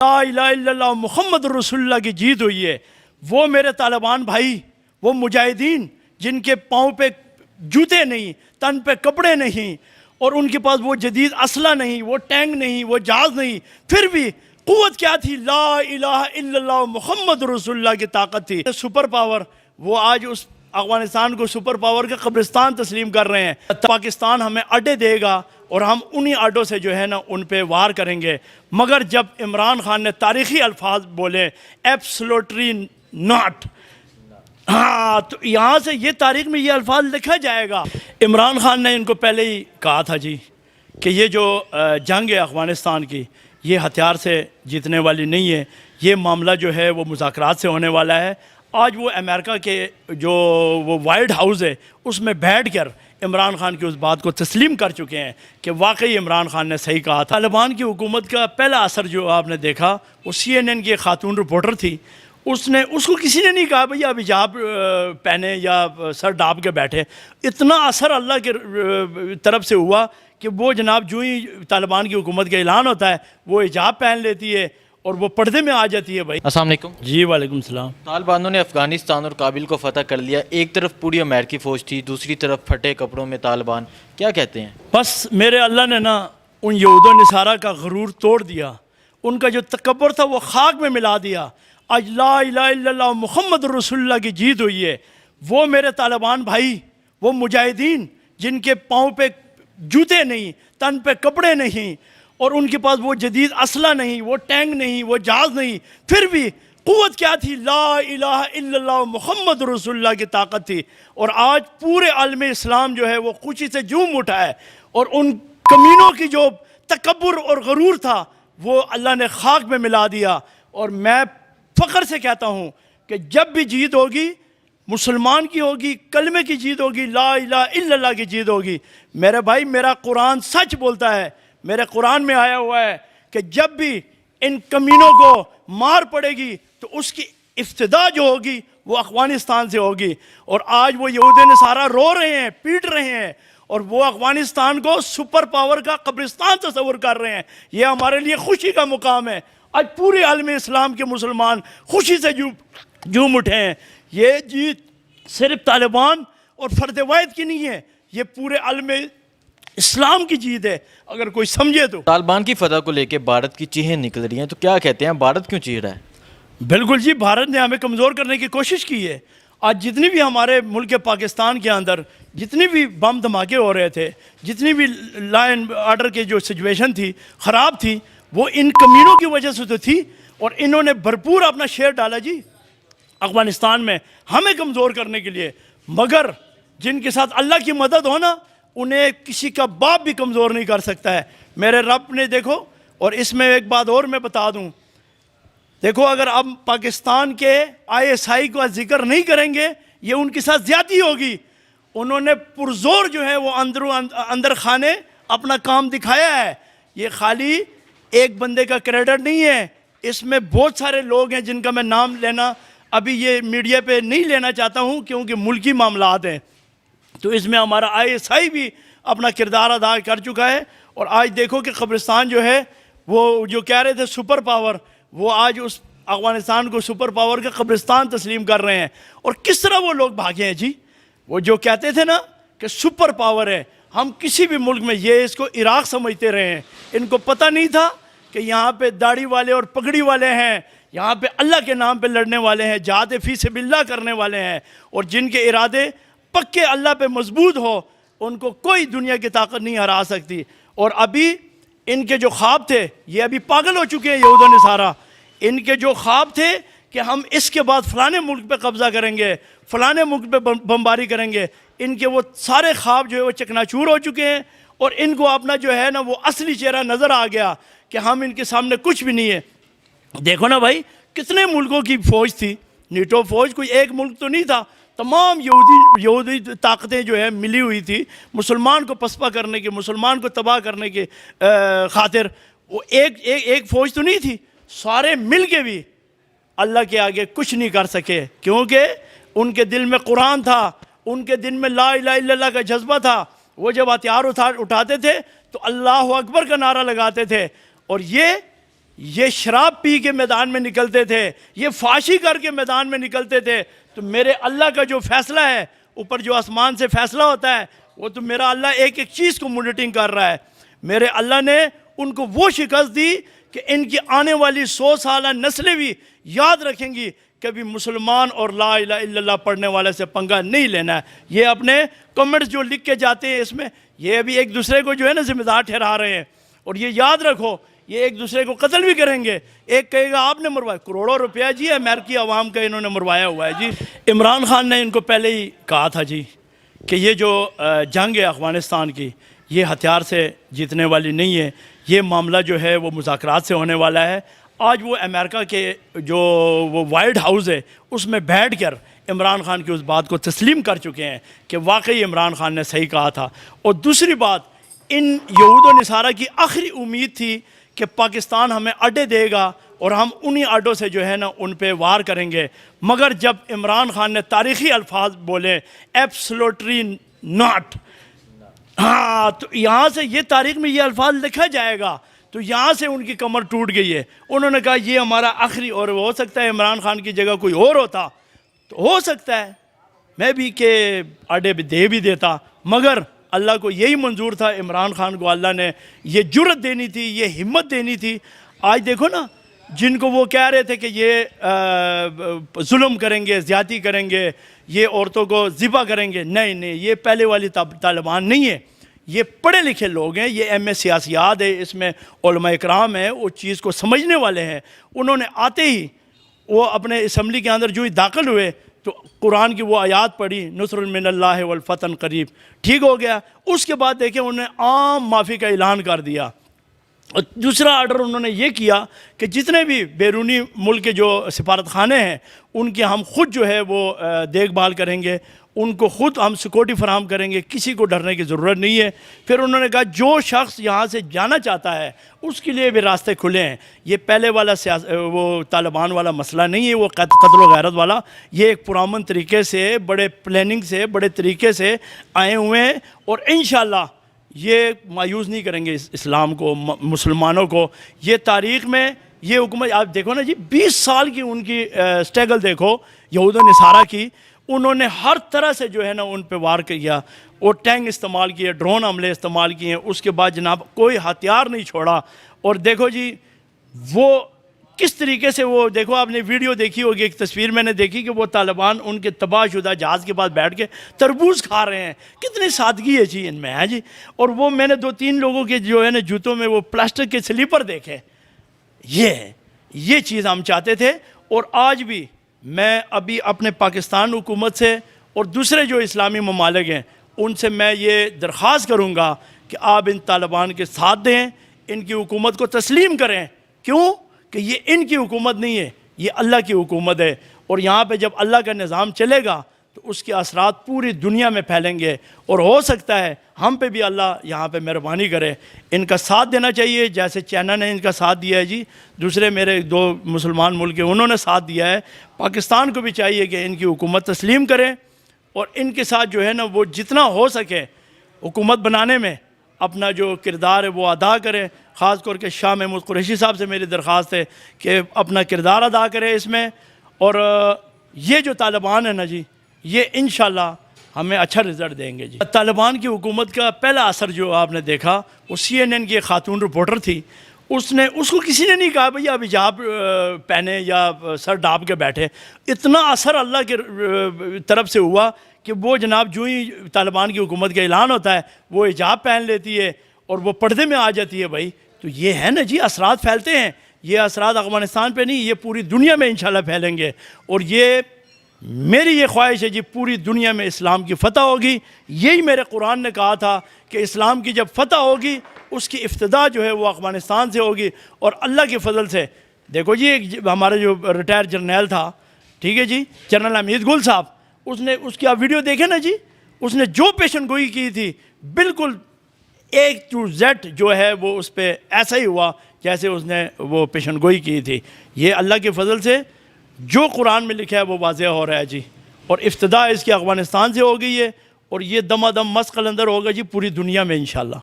لا الہ الا اللہ محمد رسول اللہ کی جیت ہوئی ہے۔ وہ میرے طالبان بھائی، وہ مجاہدین جن کے پاؤں پہ جوتے نہیں، تن پہ کپڑے نہیں، اور ان کے پاس وہ جدید اسلحہ نہیں، وہ ٹینک نہیں، وہ جہاز نہیں، پھر بھی قوت کیا تھی؟ لا الہ الا اللہ محمد رسول اللہ کی طاقت تھی۔ سپر پاور، وہ آج اس افغانستان کو سپر پاور کا قبرستان تسلیم کر رہے ہیں۔ پاکستان ہمیں اڈے دے گا اور ہم انہی اڈوں سے جو ہے نا ان پہ وار کریں گے، مگر جب عمران خان نے تاریخی الفاظ بولے ایبسلوٹلی ناٹ، ہاں تو یہاں سے یہ تاریخ میں یہ الفاظ لکھا جائے گا۔ عمران خان نے ان کو پہلے ہی کہا تھا جی کہ یہ جو جنگ ہے افغانستان کی، یہ ہتھیار سے جیتنے والی نہیں ہے، یہ معاملہ جو ہے وہ مذاکرات سے ہونے والا ہے۔ آج وہ امریکہ کے جو وہ وائٹ ہاؤس ہے اس میں بیٹھ کر عمران خان کی اس بات کو تسلیم کر چکے ہیں کہ واقعی عمران خان نے صحیح کہا تھا۔ طالبان کی حکومت کا پہلا اثر جو آپ نے دیکھا وہ CNN کی ایک خاتون رپورٹر تھی، اس کو کسی نے نہیں کہا بھئی آپ حجاب پہنے یا سر ڈھانپ کے بیٹھے۔ اتنا اثر اللہ کے طرف سے ہوا کہ وہ جناب جو ہی طالبان کی حکومت کا اعلان ہوتا ہے وہ حجاب پہن لیتی ہے اور وہ پردے میں آ جاتی ہے۔ بھائی السلام علیکم جی وعلیکم السلام۔ طالبانوں نے افغانستان اور کابل کو فتح کر لیا، ایک طرف پوری امریکی فوج تھی، دوسری طرف پھٹے کپڑوں میں طالبان، کیا کہتے ہیں؟ بس میرے اللہ نے نا ان یہود و نصارہ کا غرور توڑ دیا، ان کا جو تکبر تھا وہ خاک میں ملا دیا۔ آج لا الہ الا اللہ محمد رسول اللہ کی جیت ہوئی ہے۔ وہ میرے طالبان بھائی، وہ مجاہدین جن کے پاؤں پہ جوتے نہیں، تن پہ کپڑے نہیں، اور ان کے پاس وہ جدید اسلحہ نہیں، وہ ٹینک نہیں، وہ جہاز نہیں، پھر بھی قوت کیا تھی؟ لا الہ الا اللہ محمد رسول اللہ کی طاقت تھی۔ اور آج پورے عالم اسلام جو ہے وہ خوشی سے جھوم اٹھا ہے، اور ان کمینوں کی جو تکبر اور غرور تھا وہ اللہ نے خاک میں ملا دیا۔ اور میں فخر سے کہتا ہوں کہ جب بھی جیت ہوگی مسلمان کی ہوگی، کلمے کی جیت ہوگی، لا الہ الا اللہ کی جیت ہوگی۔ میرے بھائی میرا قرآن سچ بولتا ہے، میرے قرآن میں آیا ہوا ہے کہ جب بھی ان کمینوں کو مار پڑے گی تو اس کی ابتدا جو ہوگی وہ افغانستان سے ہوگی۔ اور آج وہ یہود نصارہ رو رہے ہیں، پیٹ رہے ہیں، اور وہ افغانستان کو سپر پاور کا قبرستان تصور کر رہے ہیں۔ یہ ہمارے لیے خوشی کا مقام ہے۔ آج پورے عالم اسلام کے مسلمان خوشی سے جھوم اٹھے ہیں۔ یہ جیت صرف طالبان اور فرد واحد کی نہیں ہے، یہ پورے عالم اسلام کی جیت ہے، اگر کوئی سمجھے تو۔ طالبان کی فتح کو لے کے بھارت کی چیخیں نکل رہی ہیں، تو کیا کہتے ہیں بھارت کیوں چیخ رہا ہے؟ بالکل جی، بھارت نے ہمیں کمزور کرنے کی کوشش کی ہے۔ آج جتنی بھی ہمارے ملک پاکستان کے اندر جتنی بھی بم دھماکے ہو رہے تھے، جتنی بھی لا اینڈ آرڈر کی جو سچویشن تھی خراب تھی، وہ ان کمینوں کی وجہ سے تو تھی، اور انہوں نے بھرپور اپنا شیئر ڈالا جی افغانستان میں ہمیں کمزور کرنے کے لیے۔ مگر جن کے ساتھ اللہ کی مدد ہونا انہیں کسی کا باپ بھی کمزور نہیں کر سکتا ہے۔ میرے رب نے دیکھو، اور اس میں ایک بات اور میں بتا دوں، دیکھو اگر ہم پاکستان کے ISI کا ذکر نہیں کریں گے یہ ان کے ساتھ زیادتی ہوگی۔ انہوں نے پرزور جو ہے وہ اندر خانے اپنا کام دکھایا ہے۔ یہ خالی ایک بندے کا کریڈٹ نہیں ہے، اس میں بہت سارے لوگ ہیں جن کا میں نام لینا ابھی یہ میڈیا پہ نہیں لینا چاہتا ہوں کیونکہ ملکی معاملات ہیں۔ تو اس میں ہمارا ISI بھی اپنا کردار ادا کر چکا ہے۔ اور آج دیکھو کہ قبرستان جو ہے وہ جو کہہ رہے تھے سپر پاور، وہ آج اس افغانستان کو سپر پاور کا قبرستان تسلیم کر رہے ہیں۔ اور کس طرح وہ لوگ بھاگے ہیں جی، وہ جو کہتے تھے نا کہ سپر پاور ہے، ہم کسی بھی ملک میں یہ اس کو عراق سمجھتے رہے ہیں، ان کو پتہ نہیں تھا کہ یہاں پہ داڑھی والے اور پگڑی والے ہیں، یہاں پہ اللہ کے نام پہ لڑنے والے ہیں، جہاد فی سبیل اللہ کرنے والے ہیں، اور جن کے ارادے پکے اللہ پہ مضبوط ہو ان کو کوئی دنیا کی طاقت نہیں ہرا سکتی۔ اور ابھی ان کے جو خواب تھے یہ ابھی پاگل ہو چکے ہیں یہود و نصارہ۔ ان کے جو خواب تھے کہ ہم اس کے بعد فلانے ملک پہ قبضہ کریں گے، فلانے ملک پہ بمباری کریں گے، ان کے وہ سارے خواب جو ہے وہ چکناچور ہو چکے ہیں، اور ان کو اپنا جو ہے نا وہ اصلی چہرہ نظر آ گیا کہ ہم ان کے سامنے کچھ بھی نہیں ہے۔ دیکھو نا بھائی کتنے ملکوں کی فوج تھی، نیٹو فوج کوئی ایک ملک تو نہیں تھا، تمام یہودی طاقتیں جو ہے ملی ہوئی تھی مسلمان کو پسپا کرنے کے، مسلمان کو تباہ کرنے کے خاطر۔ وہ ایک فوج تو نہیں تھی، سارے مل کے بھی اللہ کے آگے کچھ نہیں کر سکے، کیونکہ ان کے دل میں قرآن تھا، ان کے دل میں لا الہ الا اللہ کا جذبہ تھا۔ وہ جب ہتھیار اٹھاتے تھے تو اللہ اکبر کا نعرہ لگاتے تھے، اور یہ یہ شراب پی کے میدان میں نکلتے تھے، یہ فحاشی کر کے میدان میں نکلتے تھے، تو میرے اللہ کا جو فیصلہ ہے، اوپر جو آسمان سے فیصلہ ہوتا ہے، وہ تو میرا اللہ ایک ایک چیز کو مانیٹرنگ کر رہا ہے۔ میرے اللہ نے ان کو وہ شکست دی کہ ان کی آنے والی 100 سالہ نسلیں بھی یاد رکھیں گی کبھی مسلمان اور لا الہ الا اللہ پڑھنے والے سے پنگا نہیں لینا ہے۔ یہ اپنے کمنٹس جو لکھ کے جاتے ہیں اس میں، یہ ابھی ایک دوسرے کو جو ہے نا ذمہ دار ٹھہرا رہے ہیں، اور یہ یاد رکھو یہ ایک دوسرے کو قتل بھی کریں گے۔ ایک کہے گا آپ نے مروایا، کروڑوں روپیہ جی امریکی عوام کا انہوں نے مروایا ہوا ہے جی۔ عمران خان نے ان کو پہلے ہی کہا تھا جی کہ یہ جو جنگ ہے افغانستان کی، یہ ہتھیار سے جیتنے والی نہیں ہے، یہ معاملہ جو ہے وہ مذاکرات سے ہونے والا ہے۔ آج وہ امریکہ کے جو وہ وائٹ ہاؤس ہے اس میں بیٹھ کر عمران خان کی اس بات کو تسلیم کر چکے ہیں کہ واقعی عمران خان نے صحیح کہا تھا۔ اور دوسری بات، ان یہود و نصارہ کی آخری امید تھی کہ پاکستان ہمیں اڈے دے گا اور ہم انہی اڈوں سے جو ہے نا ان پہ وار کریں گے، مگر جب عمران خان نے تاریخی الفاظ بولے ایبسلوٹلی ناٹ، ہاں، تو یہاں سے یہ تاریخ میں یہ الفاظ لکھا جائے گا، تو یہاں سے ان کی کمر ٹوٹ گئی ہے۔ انہوں نے کہا یہ ہمارا آخری، اور ہو سکتا ہے عمران خان کی جگہ کوئی اور ہوتا تو ہو سکتا ہے میں بھی کہ اڈے بھی دے بھی دیتا، مگر اللہ کو یہی منظور تھا۔ عمران خان کو اللہ نے یہ جرت دینی تھی، یہ ہمت دینی تھی۔ آج دیکھو نا، جن کو وہ کہہ رہے تھے کہ یہ ظلم کریں گے، زیادتی کریں گے، یہ عورتوں کو ذبح کریں گے، نہیں، یہ پہلے والی طالبان نہیں ہے، یہ پڑھے لکھے لوگ ہیں، یہ ایم اے سیاسیات ہے، اس میں علماء اکرام ہیں، وہ چیز کو سمجھنے والے ہیں۔ انہوں نے آتے ہی وہ اپنے اسمبلی کے اندر جو ہی داخل ہوئے تو قرآن کی وہ آیات پڑھی، نصر من اللہ والفتح قریب، ٹھیک ہو گیا۔ اس کے بعد دیکھیں انہوں نے عام معافی کا اعلان کر دیا۔ اور دوسرا آرڈر انہوں نے یہ کیا کہ جتنے بھی بیرونی ملک کے جو سفارت خانے ہیں ان کی ہم خود جو ہے وہ دیکھ بھال کریں گے، ان کو خود ہم سیکورٹی فراہم کریں گے، کسی کو ڈرنے کی ضرورت نہیں ہے۔ پھر انہوں نے کہا جو شخص یہاں سے جانا چاہتا ہے اس کے لیے بھی راستے کھلے ہیں۔ یہ پہلے والا وہ طالبان والا مسئلہ نہیں ہے، وہ قتل و غارت والا، یہ ایک پرامن طریقے سے، بڑے پلاننگ سے، بڑے طریقے سے آئے ہوئے ہیں، اور انشاءاللہ یہ مایوس نہیں کریں گے اسلام کو، مسلمانوں کو۔ یہ تاریخ میں یہ حکومت آپ دیکھو نا جی، 20 سال کی ان کی سٹرگل دیکھو یہود و نصارہ کی، انہوں نے ہر طرح سے جو ہے نا ان پہ وار کیا، اور ٹینک استعمال کیے، ڈرون حملے استعمال کیے، اس کے بعد جناب کوئی ہتھیار نہیں چھوڑا۔ اور دیکھو جی وہ کس طریقے سے، وہ دیکھو آپ نے ویڈیو دیکھی ہوگی، ایک تصویر میں نے دیکھی کہ وہ طالبان ان کے تباہ شدہ جہاز کے پاس بیٹھ کے تربوز کھا رہے ہیں۔ کتنی سادگی ہے جی ان میں ہے جی۔ اور وہ میں نے 2-3 لوگوں کے جو ہے نا جوتوں میں وہ پلاسٹک کے سلیپر دیکھے۔ یہ چیز ہم چاہتے تھے، اور آج بھی میں ابھی اپنے پاکستان حکومت سے اور دوسرے جو اسلامی ممالک ہیں ان سے میں یہ درخواست کروں گا کہ آپ ان طالبان کے ساتھ دیں، ان کی حکومت کو تسلیم کریں۔ کیوں کہ یہ ان کی حکومت نہیں ہے، یہ اللہ کی حکومت ہے، اور یہاں پہ جب اللہ کا نظام چلے گا تو اس کے اثرات پوری دنیا میں پھیلیں گے، اور ہو سکتا ہے ہم پہ بھی اللہ یہاں پہ مہربانی کرے۔ ان کا ساتھ دینا چاہیے، جیسے چائنا نے ان کا ساتھ دیا ہے جی، دوسرے میرے 2 مسلمان ملک ہیں انہوں نے ساتھ دیا ہے۔ پاکستان کو بھی چاہیے کہ ان کی حکومت تسلیم کریں، اور ان کے ساتھ جو ہے نا وہ جتنا ہو سکے حکومت بنانے میں اپنا جو کردار ہے وہ ادا کرے۔ خاص کر کے شاہ محمود قریشی صاحب سے میری درخواست ہے کہ اپنا کردار ادا کرے اس میں، اور یہ جو طالبان ہے نا جی، یہ انشاءاللہ ہمیں اچھا رزلٹ دیں گے جی۔ طالبان کی حکومت کا پہلا اثر جو آپ نے دیکھا وہ CNN کی ایک خاتون رپورٹر تھی، اس کو کسی نے نہیں کہا بھئی آپ حجاب پہنے یا سر ڈھانپ کے بیٹھے۔ اتنا اثر اللہ کے طرف سے ہوا کہ وہ جناب جو ہی طالبان کی حکومت کا اعلان ہوتا ہے وہ حجاب پہن لیتی ہے اور وہ پردے میں آ جاتی ہے۔ بھائی تو یہ ہے نا جی، اثرات پھیلتے ہیں، یہ اثرات افغانستان پہ نہیں، یہ پوری دنیا میں انشاءاللہ پھیلیں گے، اور یہ میری یہ خواہش ہے جی پوری دنیا میں اسلام کی فتح ہوگی۔ یہی میرے قرآن نے کہا تھا کہ اسلام کی جب فتح ہوگی اس کی ابتدا جو ہے وہ افغانستان سے ہوگی، اور اللہ کے فضل سے دیکھو جی ہمارا جو ریٹائر جرنیل تھا، ٹھیک ہے جی، جنرل حمید گل صاحب، اس کی آپ ویڈیو دیکھیں نا جی، اس نے جو پیشن گوئی کی تھی بالکل A to Z جو ہے وہ اس پہ ایسا ہی ہوا جیسے اس نے وہ پیشن گوئی کی تھی۔ یہ اللہ کے فضل سے جو قرآن میں لکھا ہے وہ واضح ہو رہا ہے جی، اور ابتدا اس کی افغانستان سے ہو گئی ہے، اور یہ دم دم مست قلندر ہوگا جی پوری دنیا میں انشاءاللہ۔